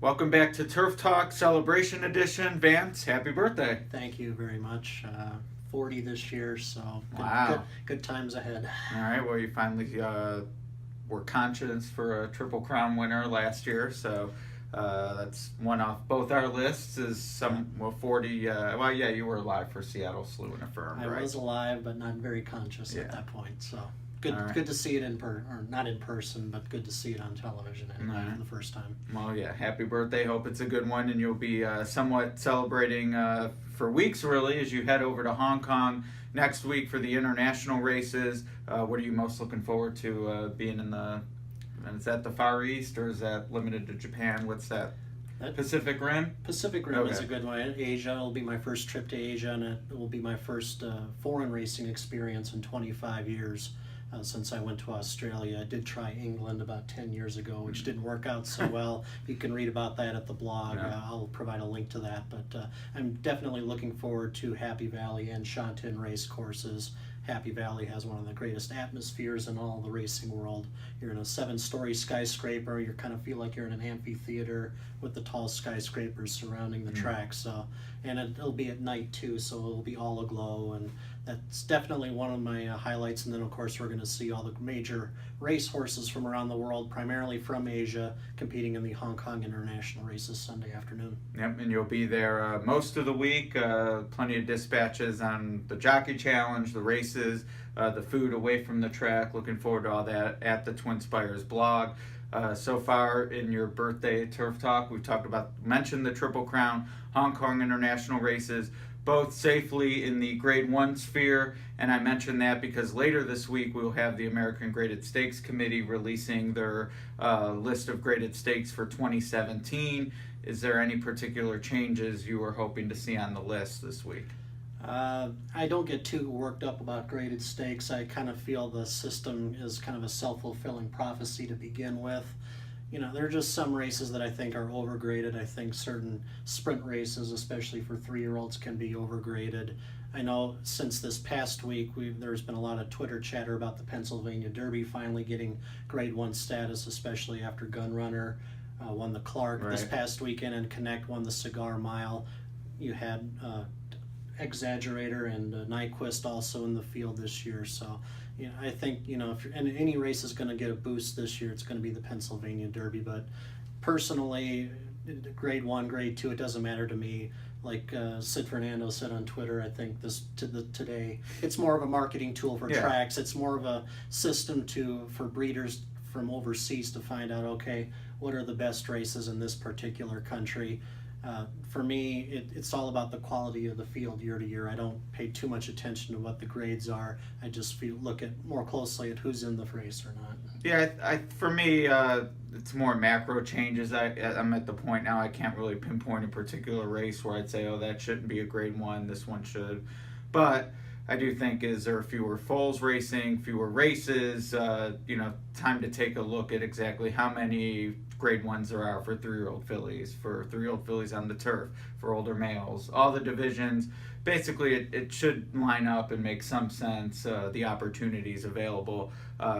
Welcome back to Turf Talk Celebration Edition. Vance, happy birthday. Thank you very much. 40 this year, so Wow. good times ahead. All right, well, you finally were conscious for a Triple Crown winner last year, so that's one off both our lists. Is some 40? Well, yeah, you were alive for Seattle Slew and Affirmed, I right? was alive, but not very conscious Yeah. at that point. So good, All right. good to see it or not in person, but good to see it on television anyway All right. for the first time. Well, yeah, happy birthday. Hope it's a good one, and you'll be somewhat celebrating for weeks, really, as you head over to Hong Kong next week for the international races. What are you most looking forward to being in the... And is that the Far East, or is that limited to Japan? What's that? Pacific Rim? Pacific Rim is Okay. a good one. Asia will be my first trip to Asia, and it will be my first foreign racing experience in 25 years. Since I went to Australia. I did try England about 10 years ago, which didn't work out so well. You can read about that at the blog. Yeah. I'll provide a link to that. But I'm definitely looking forward to Happy Valley and Shantin race courses. Happy Valley has one of the greatest atmospheres in all the racing world. You're in a 7-story skyscraper. You kind of feel like you're in an amphitheater with the tall skyscrapers surrounding the track. So, and it'll be at night too, so it'll be all aglow, and that's definitely one of my highlights. And then of course we're going to see all the major race horses from around the world, primarily from Asia, competing in the Hong Kong International races Sunday afternoon. Yep, and you'll be there most of the week. Plenty of dispatches on the Jockey Challenge, the races, the food away from the track. Looking forward to all that at the Twin Spires blog. So far in your birthday Turf Talk, we've mentioned the Triple Crown, Hong Kong International races, both safely in the Grade 1 sphere, and I mentioned that because later this week we'll have the American Graded Stakes Committee releasing their list of graded stakes for 2017. Is there any particular changes you were hoping to see on the list this week? I don't get too worked up about graded stakes. I kind of feel the system is kind of a self-fulfilling prophecy to begin with. You know, there are just some races that I think are overgraded. I think certain sprint races, especially for 3-year-olds, can be overgraded. I know since this past week, there's been a lot of Twitter chatter about the Pennsylvania Derby finally getting Grade 1 status, especially after Gunrunner won the Clark this past weekend and Connect won the Cigar Mile. You had Exaggerator and Nyquist also in the field this year. So, you know, I think, you know, if any race is going to get a boost this year, it's going to be the Pennsylvania Derby. But personally, Grade 1, Grade 2, it doesn't matter to me. Like Sid Fernando said on Twitter, I think today, it's more of a marketing tool for tracks. It's more of a system for breeders from overseas to find out, okay, what are the best races in this particular country. For me, it's all about the quality of the field year to year. I don't pay too much attention to what the grades are. I just look at more closely at who's in the race or not. Yeah, for me, it's more macro changes. I'm at the point now I can't really pinpoint a particular race where I'd say, oh, that shouldn't be a Grade 1, this one should. But I do think is there fewer foals racing, fewer races, time to take a look at exactly how many Grade 1s there are for 3-year-old fillies, for 3-year-old fillies on the turf, for older males, all the divisions. Basically, it should line up and make some sense, the opportunities available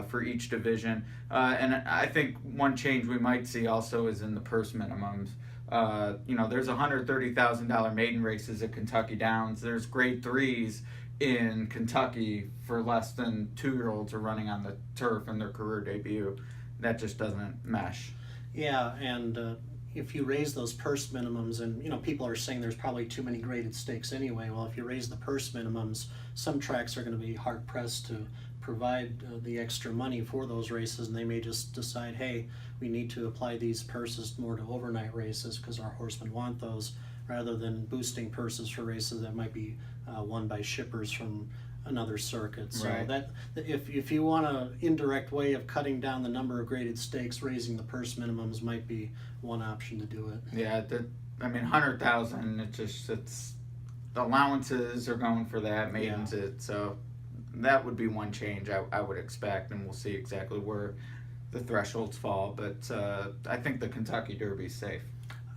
for each division. And I think one change we might see also is in the purse minimums. There's $130,000 maiden races at Kentucky Downs. There's Grade 3s in Kentucky for less than 2-year-olds are running on the turf in their career debut. That just doesn't mesh. Yeah, and if you raise those purse minimums, and you know, people are saying there's probably too many graded stakes anyway. Well, if you raise the purse minimums, some tracks are going to be hard pressed to provide the extra money for those races, and they may just decide, hey, we need to apply these purses more to overnight races because our horsemen want those, rather than boosting purses for races that might be won by shippers from another circuit. So that if you want an indirect way of cutting down the number of graded stakes, raising the purse minimums might be one option to do it. Yeah, 100,000. It's the allowances are going for that, maidens. So that would be one change I would expect, and we'll see exactly where the thresholds fall. But I think the Kentucky Derby's safe.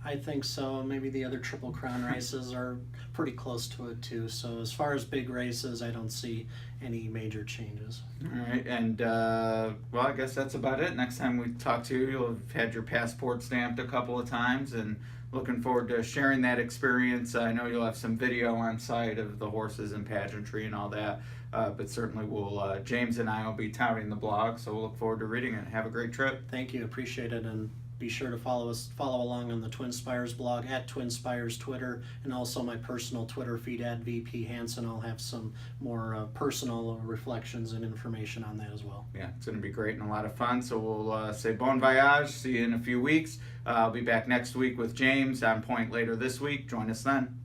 I think so. Maybe the other Triple Crown races are pretty close to it too. So as far as big races, I don't see any major changes. All right, and well, I guess that's about it. Next time we talk to you, you'll have had your passport stamped a couple of times, and looking forward to sharing that experience. I know you'll have some video on site of the horses and pageantry and all that, but certainly we'll James and I will be touting the blog, so we'll look forward to reading it. Have a great trip. Thank you, appreciate it, and be sure to follow along on the Twin Spires blog at Twin Spires Twitter, and also my personal Twitter feed at VP Hanson. I'll have some more personal reflections and information on that as well. Yeah, it's going to be great and a lot of fun. So we'll say bon voyage. See you in a few weeks. I'll be back next week with James on point later this week. Join us then.